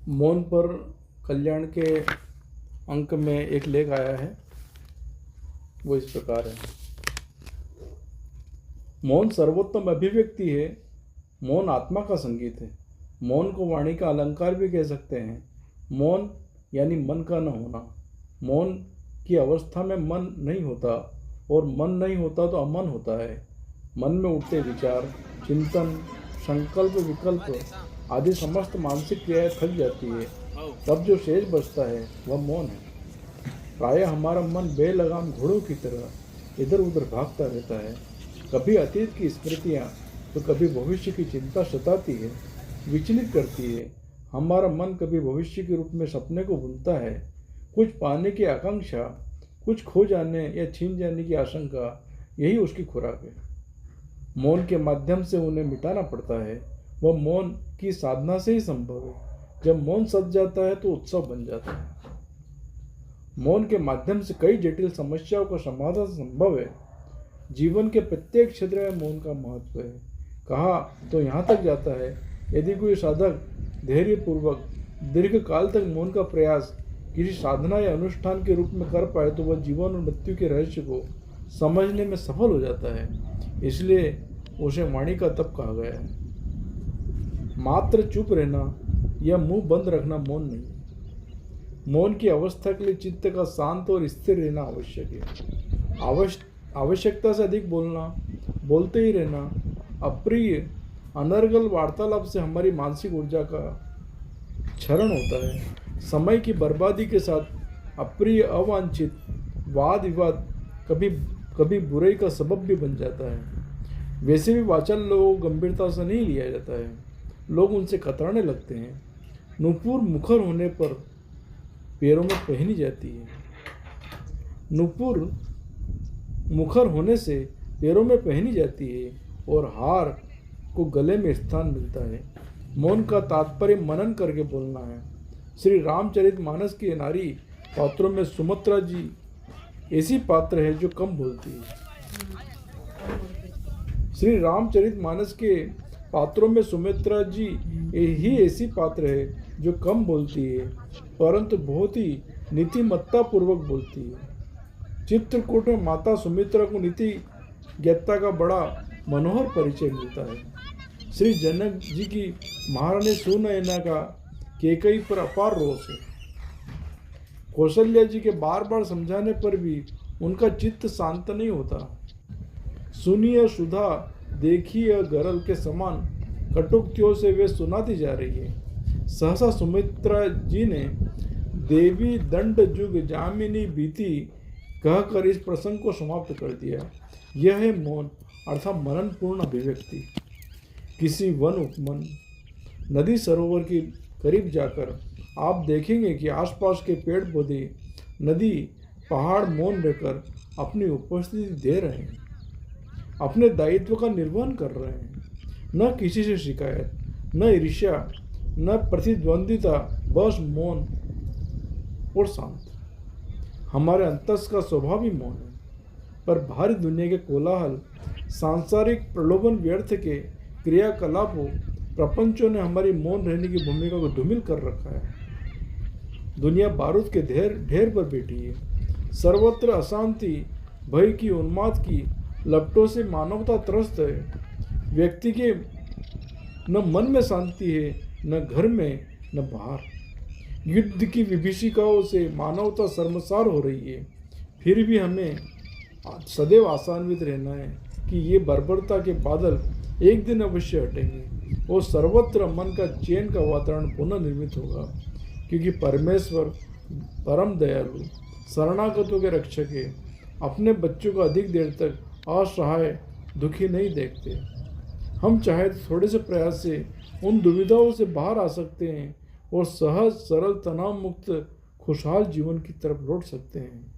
मौन पर कल्याण के अंक में एक लेख आया है, वो इस प्रकार है। मौन सर्वोत्तम अभिव्यक्ति है, मौन आत्मा का संगीत है। मौन को वाणी का अलंकार भी कह सकते हैं। मौन यानी मन का न होना। मौन की अवस्था में मन नहीं होता, और मन नहीं होता तो अमन होता है। मन में उठते विचार, चिंतन, संकल्प, विकल्प आदि समस्त मानसिक क्रियाएं थक जाती है। तब जो शेष बचता है वह मौन है। प्रायः हमारा मन बेलगाम घोड़ों की तरह इधर उधर भागता रहता है। कभी अतीत की स्मृतियाँ तो कभी भविष्य की चिंता सताती है, विचलित करती है। हमारा मन कभी भविष्य के रूप में सपने को बुनता है। कुछ पाने की आकांक्षा, कुछ खो जाने या छीन जाने की आशंका, यही उसकी खुराक है। मौन के माध्यम से उन्हें मिटाना पड़ता है। वह मौन की साधना से ही संभव है। जब मौन सज जाता है तो उत्सव बन जाता है। मौन के माध्यम से कई जटिल समस्याओं का समाधान संभव है। जीवन के प्रत्येक क्षेत्र में मौन का महत्व है। कहा तो यहाँ तक जाता है, यदि कोई साधक धैर्यपूर्वक दीर्घ काल तक मौन का प्रयास किसी साधना या अनुष्ठान के रूप में कर पाए तो वह जीवन और मृत्यु के रहस्य को समझने में सफल हो जाता है। इसलिए उसे वाणी का तप कहा गया है। मात्र चुप रहना या मुंह बंद रखना मौन नहीं है। मौन की अवस्था के लिए चित्त का शांत और स्थिर रहना आवश्यक है। आवश्यकता से अधिक बोलना, बोलते ही रहना, अप्रिय अनर्गल वार्तालाप से हमारी मानसिक ऊर्जा का क्षरण होता है। समय की बर्बादी के साथ अप्रिय अवांछित वाद विवाद कभी बुराई का सबब भी बन जाता है। वैसे भी वाचाल लोगों को गंभीरता से नहीं लिया जाता है। लोग उनसे कतराने लगते हैं। नुपुर मुखर होने पर पैरों में पहनी जाती है। नुपुर मुखर होने से पैरों में पहनी जाती है और हार को गले में स्थान मिलता है। मौन का तात्पर्य मनन करके बोलना है। श्री रामचरितमानस की नारी पात्रों में सुमित्रा जी ऐसी पात्र है जो कम बोलती है। श्री रामचरितमानस के पात्रों में सुमित्रा जी ही ऐसी पात्र है जो कम बोलती है, परंतु बहुत ही नीतिमत्ता पूर्वक बोलती है। चित्रकूट में माता सुमित्रा को नीति ज्ञता का बड़ा मनोहर परिचय मिलता है। श्री जनक जी की महारानी सुनयना का कैकेयी पर अपार रोष है। कौशल्या जी के बार बार समझाने पर भी उनका चित्त शांत नहीं होता। सुनिए सुधा, देखिए गरल के समान कटुक्तियों से वे सुनाती जा रही है। सहसा सुमित्रा जी ने देवी दंड जुग जामिनी बीती कहकर इस प्रसंग को समाप्त कर दिया। यह है मौन अर्थात मनन पूर्ण अभिव्यक्ति। किसी वन उपवन, नदी सरोवर के करीब जाकर आप देखेंगे कि आसपास के पेड़ पौधे, नदी, पहाड़ मौन रहकर अपनी उपस्थिति दे रहे हैं, अपने दायित्व का निर्वहन कर रहे हैं। न किसी से शिकायत, न ईर्ष्या, न प्रतिद्वंदिता, बस मौन और शांत। हमारे अंतस का स्वभाव ही मौन है, पर भारी दुनिया के कोलाहल, सांसारिक प्रलोभन, व्यर्थ के क्रियाकलापों, प्रपंचों ने हमारी मौन रहने की भूमिका को धूमिल कर रखा है। दुनिया बारूद के ढेर पर बैठी है। सर्वत्र अशांति, भय की, उन्माद की लपटों से मानवता त्रस्त है। व्यक्ति के न मन में शांति है, न घर में, न बाहर। युद्ध की विभीषिकाओं से मानवता शर्मसार हो रही है। फिर भी हमें सदैव आशान्वित रहना है कि ये बर्बरता के बादल एक दिन अवश्य हटेंगे और सर्वत्र मन का चैन का वातावरण पुनः निर्मित होगा, क्योंकि परमेश्वर परम दयालु, शरणागतों के रक्षक है। अपने बच्चों को अधिक देर तक असहाय, दुखी नहीं देखते। हम चाहे तो थोड़े से प्रयास से उन दुविधाओं से बाहर आ सकते हैं और सहज, सरल, तनाव मुक्त, खुशहाल जीवन की तरफ लौट सकते हैं।